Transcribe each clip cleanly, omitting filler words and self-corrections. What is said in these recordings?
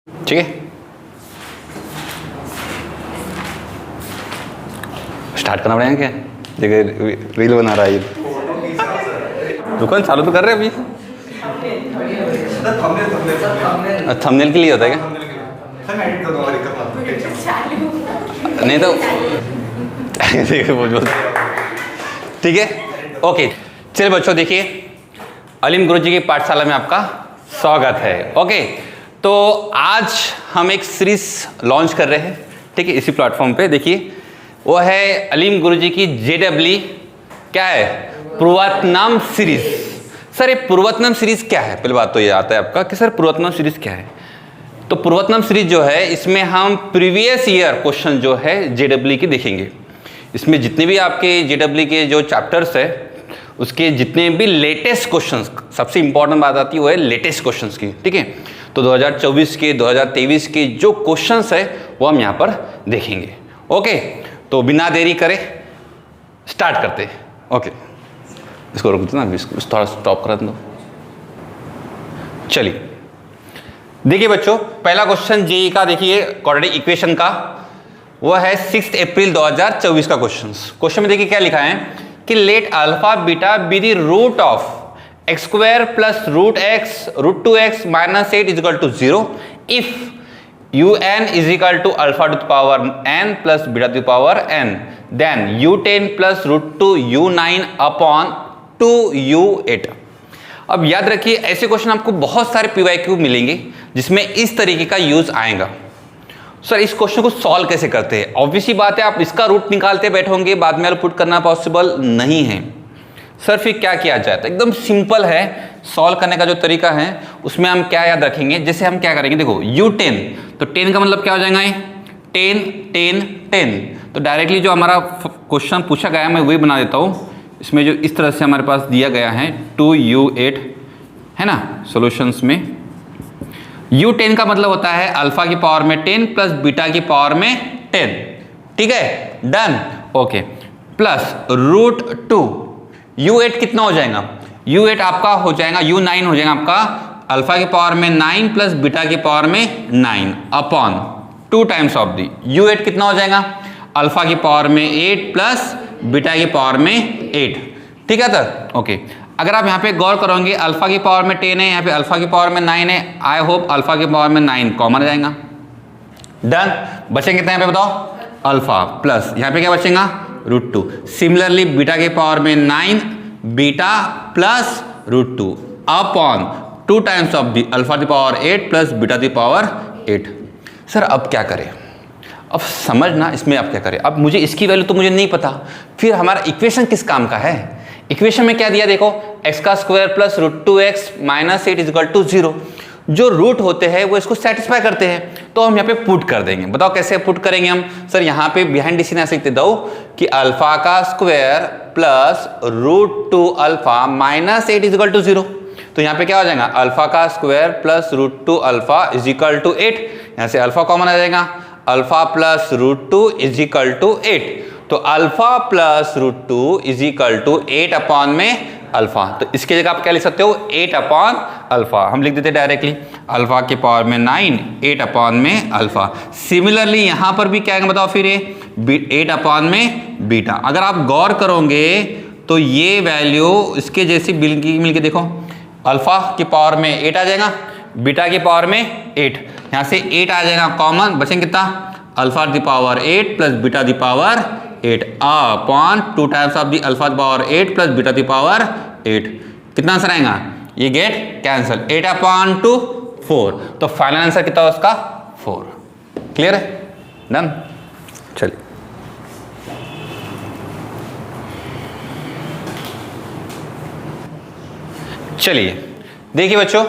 ठीक है, स्टार्ट करना पड़ेगा क्या? देखिए रील बना रहा है ये, दुकान चालू तो कर रहे हैं अभी। थंबनेल के लिए होता है क्या? नहीं तो देखिए वो जो, ठीक है, ओके। चलिए बच्चों देखिए, अलीम गुरुजी की पाठशाला में आपका स्वागत है। ओके, तो आज हम एक सीरीज लॉन्च कर रहे हैं, ठीक है, इसी प्लेटफॉर्म पे। देखिए वो है अलीम गुरुजी की JEE क्या है, पूर्वतनम सीरीज। सर ये पूर्वतनम सीरीज क्या है? पहले बात तो ये आता है आपका कि सर पूर्वतनम सीरीज क्या है। तो पूर्वतनम सीरीज जो है, इसमें हम प्रीवियस ईयर क्वेश्चन जो है JEE के देखेंगे। इसमें जितने भी आपके JEE के जो चैप्टर्स है, उसके जितने भी लेटेस्ट क्वेश्चंस, सबसे इंपॉर्टेंट बात आती है वो है लेटेस्ट क्वेश्चंस की, ठीक है। तो 2024 के 2023 के जो क्वेश्चंस है वो हम यहाँ पर देखेंगे। ओके, तो बिना देरी करे स्टार्ट करते हैं। ओके, इसको रोक दो ना, इसको थोड़ा स्टॉप कर दो। चलिए देखिए बच्चों, पहला क्वेश्चन JEE का देखिए क्वाड्रेटिक इक्वेशन का, वो है 6 अप्रैल 2024 का क्वेश्चन में देखिए क्या लिखा है कि let alpha beta be the root of x square plus root x root 2x minus 8 is equal to 0 if un is equal to alpha to the power n plus beta to the power n, then u10 plus root 2 u9 upon 2 u8। अब याद रखिए ऐसे question आपको बहुत सारे PYQ मिलेंगे जिसमें इस तरीके का यूज आएगा। सर इस क्वेश्चन को सॉल्व कैसे करते हैं? ऑब्वियसली बात है, आप इसका रूट निकालते बैठोगे, बाद में पुट करना पॉसिबल नहीं है। सर फिर क्या किया जाए? तो एकदम सिंपल है सॉल्व करने का जो तरीका है, उसमें हम क्या याद रखेंगे, जैसे हम क्या करेंगे, देखो u10, तो 10 का मतलब क्या हो जाएगा, 10 10 10। तो डायरेक्टली जो हमारा क्वेश्चन पूछा गया है मैं वही बना देता हूँ। इसमें जो इस तरह से हमारे पास दिया गया है 2u8 है ना, सॉल्यूशंस में u10 का मतलब होता है अल्फा की पावर में 10 प्लस बीटा की पावर में 10, ठीक है, done. Okay, plus root 2 u8 कितना हो जाएगा, u8 आपका हो जाएगा u9 हो जाएगा आपका अल्फा की पावर में 9 प्लस बीटा की पावर में 9 upon 2 times of the u8 कितना हो जाएगा अल्फा की पावर में 8 प्लस बीटा की पावर में 8, ठीक है सर। ओके, अगर आप यहाँ पे गौर करोगे अल्फा की पावर में 10 है, यहाँ पे अल्फा की पावर में 9 है, आई होप अल्फा की पावर में 9 कॉमन आ जाएगा, डन। बचेंगे कितने यहाँ पे बताओ, अल्फा प्लस यहाँ पे क्या बचेगा रूट 2। सिमिलरली बीटा की पावर में 9 beta plus root 2 upon 2 times of the alpha की पावर 8 प्लस बीटा की पावर 8। सर अब क्या करें, अब समझना इसमें आप क्या करें। अब मुझे इसकी वैल्यू तो मुझे नहीं पता, फिर हमारा इक्वेशन किस काम का है। इक्वेशन में क्या दिया देखो, x का square plus root 2x minus 8 is equal to 0। जो रूट होते हैं वो इसको सेटिस्फाई करते हैं, तो हम यहाँ पे पुट कर देंगे। बताओ कैसे पुट करेंगे हम। सर यहाँ पे बिहाइंड द सीन ऐसे लिखते दो कि अल्फा का square plus root 2 alpha minus 8 is equal to 0। तो यहाँ पे क्या हो जाएगा, अल्फा का square plus root 2 alpha is equal to 8। यहाँ से अल्फा कॉमन आ जाएगा, alpha plus root 2 is equal to 8। तो alpha plus root 2 is equal to 8 upon में अल्फा। तो इसकी जगह आप क्या लिख सकते हो, 8 अपॉन अल्फा। हम लिख देते डायरेक्टली अल्फा के पावर में 9 8 अपॉन में अल्फा। सिमिलरली यहाँ पर भी क्या है बताओ, फिर ये 8 अपॉन में बीटा। अगर आप गौर करोगे तो ये वैल्यू इसके जैसी मिलके देखो, अल्फा की पावर में 8 आ जाएगा, बीटा की पावर में 8, यहाँ से 8 आ जाएगा कॉमन, बचेंगे कितना, alpha the power 8 plus beta the power 8 upon 2 times of the alpha the power 8 plus beta the power 8। कितना आंसर आएगा, ये गेट कैंसिल, 8 अपॉन 2 4। तो फाइनल आंसर कितना है उसका 4। क्लियर है, डन। चलिए चलिए देखिए बच्चों,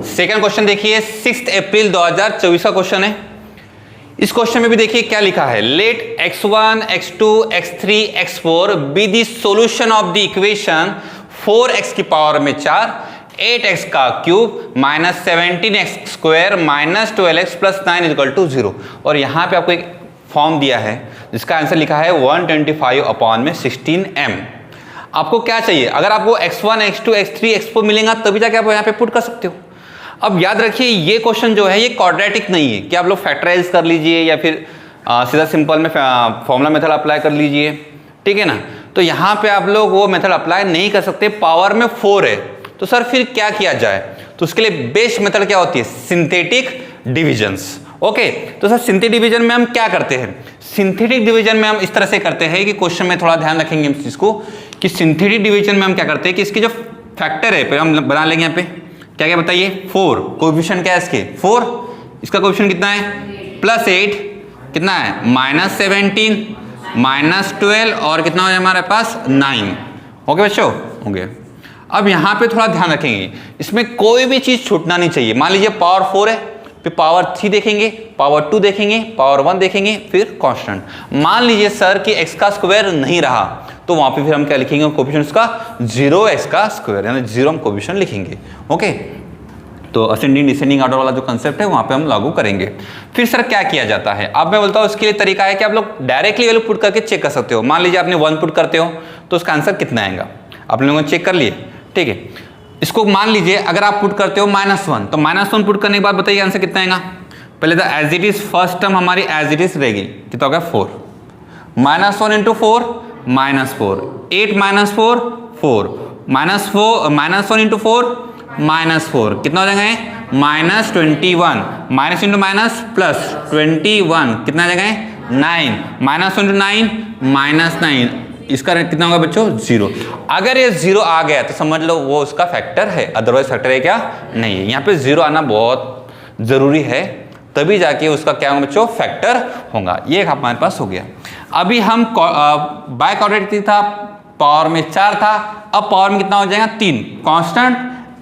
सेकंड क्वेश्चन देखिए 6 अप्रैल 2024 का क्वेश्चन है। इस क्वेश्चन में भी देखिए क्या लिखा है, let x1 x2 x3 x4 be the solution of the equation 4x की पावर में 4 8x का cube minus 17x square minus 12x plus 9 is equal to 0। और यहाँ पे आपको एक फॉर्म दिया है जिसका आंसर लिखा है 125 अपॉन में 16m। आपको क्या चाहिए, अगर आपको x1 x2 x3 x4 मिलेगा तभी जाके आप यहाँ पे पुट कर सकते हो। अब याद रखिए ये क्वेश्चन जो है ये क्वाड्रेटिक नहीं है कि आप लोग फैक्टराइज कर लीजिए या फिर सीधा सिंपल में फॉर्मूला मेथड अप्लाई कर लीजिए, ठीक है ना। तो यहाँ पे आप लोग वो मेथड अप्लाई नहीं कर सकते, पावर में 4 है। तो सर फिर क्या किया जाए, तो उसके लिए बेस्ट मेथड क्या होती है, सिंथेटिक डिविजन्स। ओके, तो सर सिंथेटिक डिवीजन में हम क्या करते हैं, सिंथेटिक डिवीजन में हम इस तरह से करते हैं कि क्वेश्चन में थोड़ा ध्यान रखेंगे इस चीज को कि सिंथेटिक डिवीजन में हम क्या करते हैं कि इसकी जो फैक्टर है पहले हम बना लेंगे यहाँ पे क्या क्या बताइए, 4 कोएफिशिएंट क्या है इसके 4, इसका कोएफिशिएंट कितना है +8 कितना है -17 -12 और कितना हो जाए हमारे पास 9। ओके बच्चों, हो गया। अब यहाँ पे थोड़ा ध्यान रखेंगे, इसमें कोई भी चीज छूटना नहीं चाहिए। मान लीजिए पावर 4 है, फिर पावर 3 देखेंगे, पावर 2 देखेंगे, पावर 1 देखेंगे, फिर कांस्टेंट। मान लीजिए सर कि x का स्क्वायर नहीं रहा, तो वहां पे फिर हम क्या लिखेंगे कोएफिशिएंट्स का 0x का स्क्वायर, यानी 0 हम कोएफिशिएंट लिखेंगे। ओके, तो असेंडिंग डिसेंडिंग ऑर्डर वाला जो कंसेप्ट है वहां पे हम लागू करेंगे। फिर सर क्या किया जाता है, अब मैं बोलता हूँ उसके लिए तरीका है कि आप लोग डायरेक्टली वैल्यू पुट करके चेक कर सकते हो। मान लीजिए आपने 1 पुट करते हो तो उसका आंसर कितना आएगा, आप लोगों ने चेक कर लिए, ठीक है। इसको मान लीजिए अगर आप पुट करते हो -1, तो -1 पुट करने के बाद बताइए आंसर कितना आएगा। पहले तो as it is first term हमारी एज इट इज रहेगी, कितना होगा 4, -1 × 4 -4, 8 - 4 4, -1 × 4 -4 कितना हो जाएगा -21, माइनस इंटू माइनस प्लस 21 कितना आ जाएगा 9, -1 × 9 -9, इसका कितना होगा बच्चों 0। अगर ये 0 आ गया तो समझ लो वो उसका फैक्टर है, अदरवाइज फैक्टर है क्या नहीं है। यहाँ पे 0 आना बहुत जरूरी है, तभी जाके उसका क्या होगा बच्चों फैक्टर होगा। ये हमारे पास हो गया। अभी हम बाय क्वाड्रेटिक था, पावर में 4 था, अब पावर में कितना हो जाएगा 3, कांस्टेंट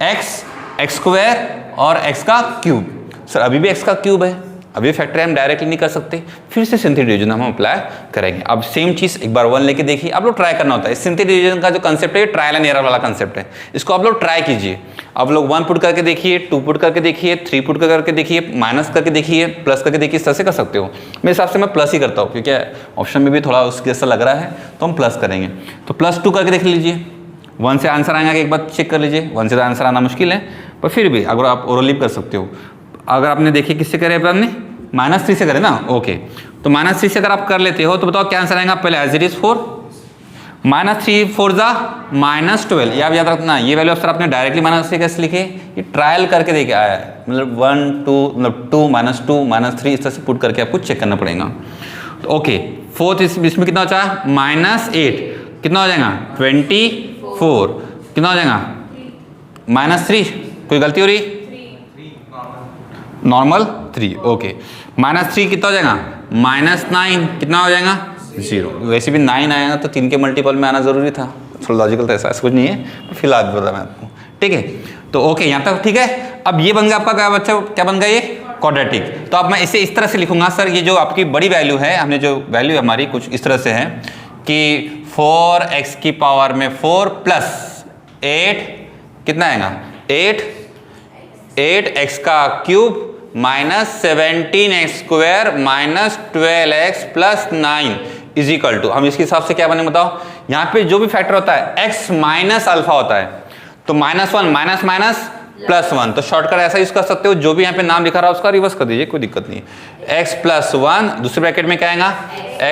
x स्क्वायर और x का क्यूब। सर अभी भी x का क्यूब है, अभी फैक्टर हम डायरेक्टली नहीं कर सकते, फिर से सिंथेटिक डिवीजन हम अप्लाई करेंगे। अब सेम चीज एक बार 1 लेके देखिए, आप लोग ट्राई करना होता है। सिंथेटिक डिवीजन का जो कंसेप्ट है ट्रायल एंड एरर वाला कंसेप्ट है, इसको आप लोग ट्राई कीजिए। आप लोग 1 पुट करके देखिए, 2 पुट करके देखिए, 3 पुट करके देखिए, माइनस करके देखिए, प्लस करके देखिए, इस तरह से कर सकते हो। मेरे हिसाब से मैं प्लस ही करता हूँ क्योंकि ऑप्शन में भी थोड़ा उसके जैसा लग रहा है, तो हम प्लस करेंगे। तो +2 करके देख लीजिए, 1 से आंसर आएगा कि एक बार चेक कर लीजिए। 1 से तो आंसर आना मुश्किल है, पर फिर भी अगर आप ओरली कर सकते हो। अगर आपने देखिए किससे करे आपने -3 से करे ना, ओके। तो -3 से अगर आप कर लेते हो तो बताओ क्या आंसर आएगा। पहले एज इट इज 4, -3 4 जा -12, ये आप याद रखना। ये वैल्यू अक्सर आपने डायरेक्टली -3 कैसे लिखे, ये ट्रायल करके देके आया है, मतलब 1 2 मतलब 2 -2 -3 इस तरह से पुट करके आपको चेक करना पड़ेगा। तो ओके, फोर्थ इसमें कितना बचा -8 कितना हो जाएगा 24, कितना हो जाएगा -3, कोई गलती हो रही नॉर्मल 3, ओके। -3 कितना हो जाएगा -9 कितना हो जाएगा 0। वैसे भी 9 आएगा तो 3 के मल्टीपल में आना जरूरी था, थोड़ा लॉजिकल तो ऐसा कुछ नहीं है, फिलहाल बोला मैं आपको, ठीक है। तो ओके यहाँ तक ठीक है। अब ये बन गया आपका क्या बच्चा, क्या बन गया ये क्वाड्रेटिक। तो अब मैं इसे इस तरह से लिखूंगा सर, ये जो आपकी बड़ी वैल्यू है, हमने जो वैल्यू हमारी कुछ इस तरह से है कि 4x की पावर में 4 + 8 कितना आएगा 8x का cube -17x square -12x + 9 is equal to, हम इसके हिसाब से क्या बने बताओ। यहाँ पे जो भी फैक्टर होता है x माइनस अल्फा होता है, तो -1 माइनस माइनस +1, तो शॉर्टकट ऐसा यूज कर सकते हो, जो भी यहाँ पे नाम लिखा रहा है उसका रिवर्स कर दीजिए, कोई दिक्कत नहीं है। x + 1 दूसरे ब्रैकेट में क्या आएगा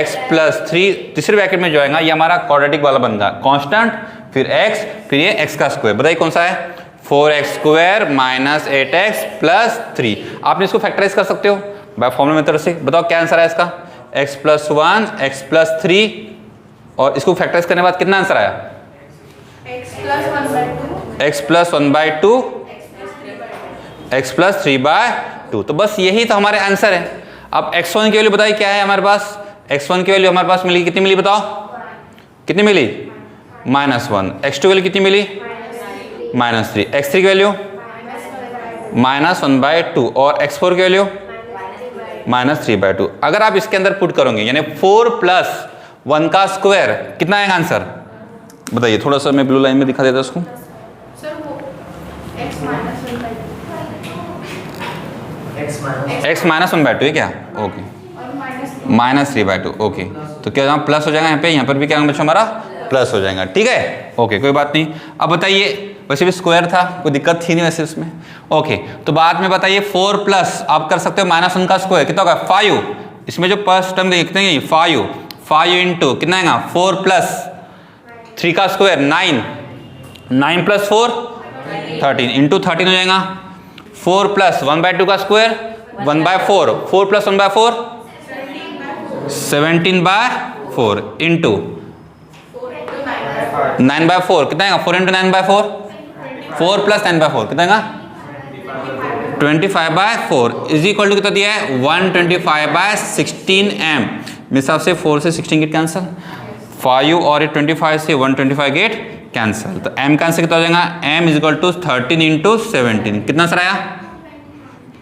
x + 3 तीसरे ब्रैकेट में जो आएगा ये हमारा क्वाड्रेटिक वाला बन गया, कांस्टेंट फिर x फिर ये x का स्क्वायर। बताइए कौन सा है 4x स्क्वायर -8x + 3। आपने इसको फैक्टराइज कर सकते हो बाय फॉर्मूला मेथड से। बताओ क्या आंसर है इसका x + 1 x + 3, और इसको फैक्टराइज करने के बाद कितना आंसर आया x + 1/2 x + 3/2। तो बस यही तो हमारे आंसर है। अब x1 की वैल्यू बताइए क्या है हमारे पास, x1 की वैल्यू हमारे पास मिली, कितनी मिली बताओ, कितनी मिली -1। x2 वैल्यू कितनी मिली -3, x3 की वैल्यू -1/2 और x4 की वैल्यू -3/2। अगर आप इसके अंदर पुट करोगे यानी 4 + 1 का स्क्वायर कितना आएगा आंसर बताइए। थोड़ा सा मैं ब्लू लाइन में दिखा देता उसको, x -1/2 है क्या, ओके -3/2, ओके। तो क्या प्लस हो जाएगा यहाँ पे, यहाँ पर भी क्या बच्चों हमारा प्लस हो जाएगा, ठीक है, ओके कोई बात नहीं। अब बताइए वैसे भी स्क्वायर था, कोई दिक्कत थी नहीं वैसे उसमें। ओके, तो बाद में बताइए 4 प्लस आप कर सकते हो माइनस 1 का स्क्वायर, कितना होगा 5। इसमें जो फर्स्ट टर्म देखते हैं 5 इंटू कितना आएगा 4 प्लस 3 का स्क्वायर 9, 9 प्लस 4 13 इंटू 13 हो जाएगा। 4 प्लस 1/2 का स्क्वायर 1/4, 4 प्लस 1/4 17/4 इंटू 9/4 कितना आएगा 4 इंटू 9/4 4 प्लस 9/4 कितना आएगा 25/4 इज इक्वल टू कितना दिया है 125/16 m। मेरे हिसाब से 4 से 16 गेट कैंसिल, 5 और 25 से 125 गेट कैंसिल, तो m का आंसर कितना हो जाएगा m is equal to 13 into 17 कितना सर आया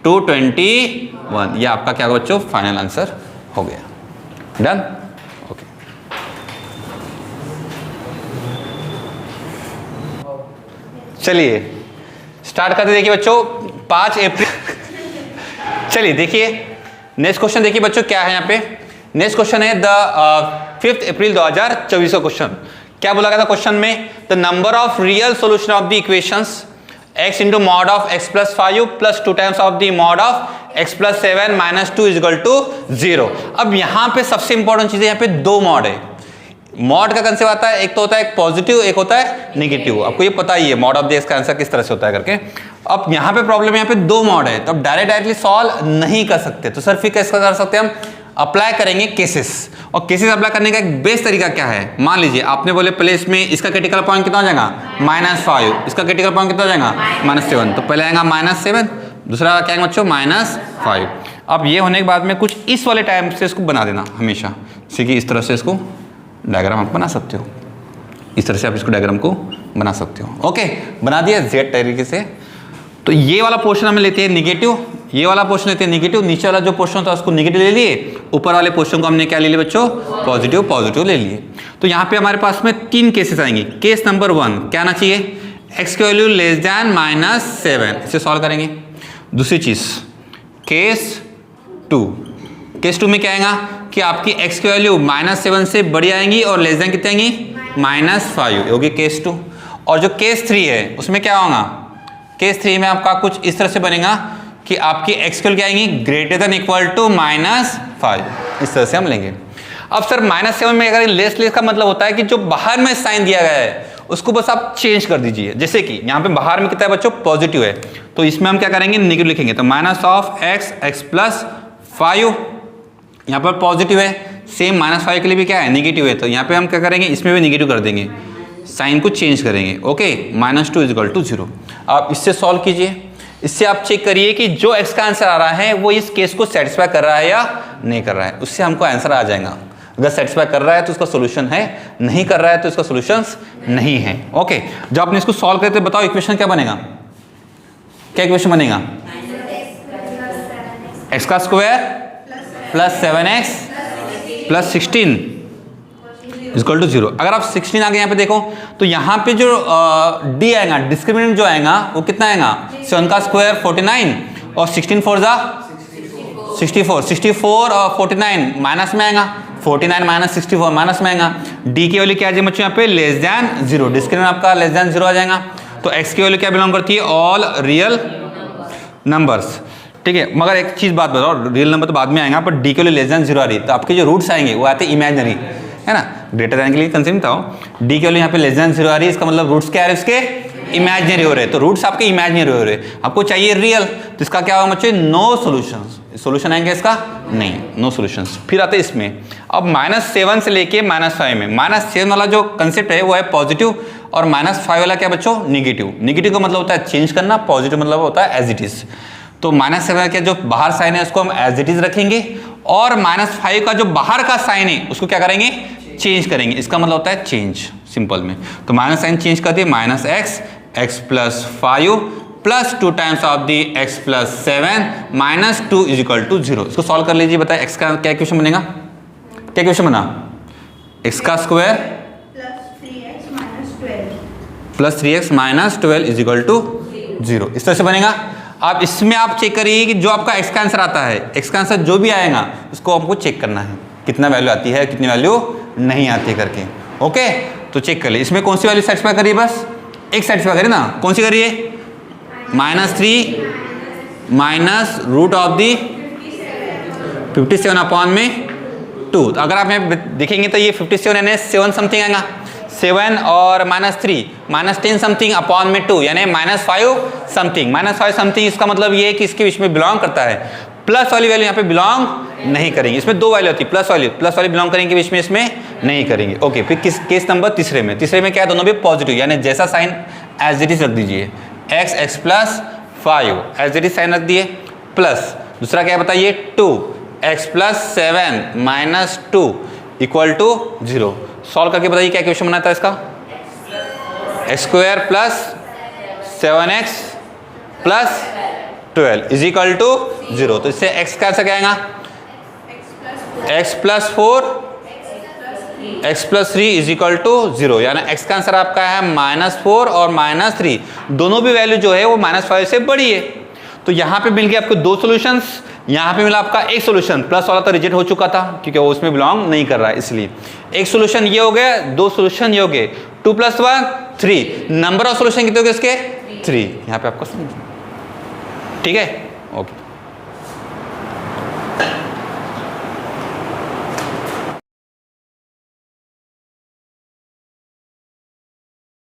221। ये आपका क्या बच्चों फाइनल आंसर हो गया। डन। ओके, चलिए स्टार्ट करते। देखिए बच्चों 5 अप्रैल चलिए देखिए नेक्स्ट क्वेश्चन देखिए बच्चों क्या है यहाँ पे। नेक्स्ट क्वेश्चन है 5 अप्रैल 2024 का क्वेश्चन। क्या बोला गया था क्वेश्चन में, the number of real solution of the equations x into mod of x plus 5 plus 2 times of the mod of x plus 7 minus 2 is equal to 0। अब यहाँ पे सबसे इंपॉर्टेंट चीज है, यहाँ पे 2 मॉड है। मॉड का कंसेप्ट आता है, एक तो होता है एक पॉजिटिव, एक होता है नेगेटिव। आपको ये पता ही है मॉड ऑफ x का आंसर किस तरह से होता है करके। अब यहाँ पे प्रॉब्लम, यहाँ पे 2 मॉड है, तो अब डायरेक्टली सॉल्व नहीं कर सकते, तो सर फिर कैसे कर सकते हैं हम, अप्लाई करेंगे केसेस। और केसेस अप्लाई करने का एक बेस्ट तरीका क्या है, मान लीजिए आपने बोले पहले इसमें इसका क्रिटिकल पॉइंट कितना हो जाएगा -5, इसका क्रिटिकल पॉइंट कितना हो जाएगा -7, तो पहले आएगा -7, दूसरा क्या है बच्चों -5। अब ये होने के बाद में कुछ इस वाले टाइम से इसको बना देना हमेशा, जैसे कि इस तरह से इसको डायग्राम आप बना सकते हो, इस तरह से आप इसको डायग्राम को बना सकते हो। ओके, बना दिया Z तरीके से। तो ये वाला पोर्शन हमें लेते हैं निगेटिव, ये वाला पोर्शन लेते हैं निगेटिव, नीचे वाला जो पोर्शन था उसको निगेटिव ले लिए, ऊपर वाले पोर्शन को हमने क्या ले लिया बच्चों पॉजिटिव ले लिए। तो यहाँ पे हमारे पास में 3 केसेस आएंगे। केस नंबर 1 क्या आना चाहिए, x की वैल्यू लेस देन -7, इसे सॉल्व करेंगे। दूसरी चीज केस 2, केस 2 में क्या आएगा कि आपकी x की वैल्यू -7 से बड़ी आएंगी और लेस देन कितनी आएंगी -5 होगी केस 2। और जो केस 3 है उसमें क्या होगा, केस 3 में आपका कुछ इस तरह से बनेगा कि आपकी x की वैल्यू क्या आएंगी ग्रेटर देन इक्वल टू -5, इस तरह से हम लेंगे। अब सर -7 में अगर लेस का मतलब होता है कि जो बाहर में साइन दिया गया है उसको बस आप चेंज कर दीजिए। जैसे कि यहाँ पे बाहर में कितना है बच्चों पॉजिटिव है, तो इसमें हम क्या करेंगे नेगेटिव लिखेंगे, तो -x प्लस 5 यहाँ पर पॉजिटिव है, सेम -5 के लिए भी क्या है नेगेटिव है, तो यहाँ पे हम क्या करेंगे इसमें भी नेगेटिव कर देंगे, साइन को चेंज करेंगे। Okay, -2 is equal to 0। आप इससे सॉल्व कीजिए, इससे आप चेक करिए कि जो x का आंसर आ रहा है वो इस केस को सेटिस्फाई कर रहा है या नहीं कर रहा है, उससे हमको आंसर आ जाएगा। अगर सेटिस्फाई कर रहा है तो उसका सोल्यूशन है, नहीं कर रहा है तो इसका सोल्यूशन नहीं है। ओके, जब आपने इसको सॉल्व करते बताओ इक्वेशन क्या बनेगा, क्या इक्वेशन बनेगा, x का square plus 7x plus 16 equal to 0। अगर आप 16 आगे यहाँ पे देखो तो यहाँ पे जो d आएगा, डिस्क्रिमिनेंट जो आएगा वो कितना आएगा 7 का स्क्वायर 49 और 16 4 जा 64 और 49 माइनस में आएगा, 49 माइनस 64 माइनस में आएगा। d की वैल्यू क्या आ जाएगी बच्चों यहाँ पे लेस देन 0, डिस्क्रिमिनेंट आपका लेस देन 0 आ जाएगा। तो x की वैल्यू क्या बिलोंग करती है ऑल रियल नंबर्स, ठीक है। मगर एक चीज बात बताओ, रियल नंबर तो बाद में आएगा, पर d के लिए लेस देन 0 आ रही है, तो आपके जो रूट्स आएंगे वो आते इमेजिनरी है ना, ग्रेटर देन के लिए कंसेप्ट था। d के लिए यहाँ पे लेस देन 0 आ रही है, इसका मतलब रूट्स क्या है इसके इमेजिनरी हो रहे हैं, तो रूट्स आपके इमेजिनरी हो रहे हैं, आपको चाहिए रियल, तो इसका क्या होगा बच्चों नो सॉल्यूशंस, सॉल्यूशन आएंगे इसका नहीं, नो सॉल्यूशंस। फिर आते हैं इसमें, अब -7 से लेके -5 में, -7 वाला जो कंसेप्ट है वो है पॉजिटिव और -5 वाला क्या बच्चों नेगेटिव। नेगेटिव का मतलब होता है चेंज करना, पॉजिटिव मतलब होता है एज इट इज। तो -7 का जो बाहर साइन है उसको हम एज इट इज रखेंगे और -5 का जो बाहर का साइन है उसको क्या करेंगे चेंज करेंगे, इसका मतलब होता है चेंज सिंपल में। तो माइनस साइन चेंज कर दिए, -x plus 5 plus 2 times of the x plus 7 -2 is equal to 0। इसको सॉल्व कर लीजिए, बताए x का क्या इक्वेशन बनेगा, क्या इक्वेशन बना, x का square plus 3x minus 12 is equal to 0, इस तरह से बनेगा। अब इसमें आप चेक करिए कि जो आपका x का आंसर आता है, x का आंसर जो भी आएगा उसको आपको चेक करना है कितना वैल्यू आती है कितनी वैल्यू नहीं आती है करके। ओके, तो चेक कर ले इसमें कौन सी वैल्यू सेटिस्फाई करिए, बस एक सेटिस्फाई करे ना, कौन सी करिए, -3 minus root of the 57 upon में 2। अगर आप यहाँ देखेंगे तो ये 57 यानी 7 समथिंग आएगा, 7 और -3 -10 समथिंग अपॉन में 2 यानी -5 समथिंग। -5 समथिंग इसका मतलब ये है कि इसके बीच में बिलोंग करता है। प्लस वाली वैल्यू यहाँ पे बिलोंग नहीं करेंगे, इसमें दो वैल्यू होती है, प्लस वाली बिलोंग करेंगे बीच में, इसमें नहीं करेंगे। ओके, फिर किस केस नंबर तीसरे में क्या है, दोनों भी पॉजिटिव यानी जैसा साइन एज इट इज रख दीजिए, x plus 5 as it is sign रख दिए, प्लस दूसरा क्या बताइए 2x plus 7 minus 2 equal to 0। Solve करके बताइए क्या इक्वेशन बनाता है इसका, x² plus 7x plus 12 is equal to 0। तो इससे x कैसे क्या आएगा, x plus 4 x plus 3 is equal to 0, यानी x का आंसर आपका है -4 और -3, दोनों भी वैल्यू जो है वो -5 से बड़ी है। तो यहाँ पे मिल गया आपको दो सॉल्यूशंस, यहाँ पे मिला आपका एक सॉल्यूशन, प्लस वाला तो रिजेक्ट हो चुका था क्योंकि वो उसमें बिलोंग नहीं कर रहा है, इसलिए एक सॉल्यूशन ये हो गया, दो सॉल्यूशन ये हो गए, 2 + 1 3, नंबर ऑफ सॉल्यूशन कितने हो गए इसके 3, यहाँ पे आपको ठीक है। ओके।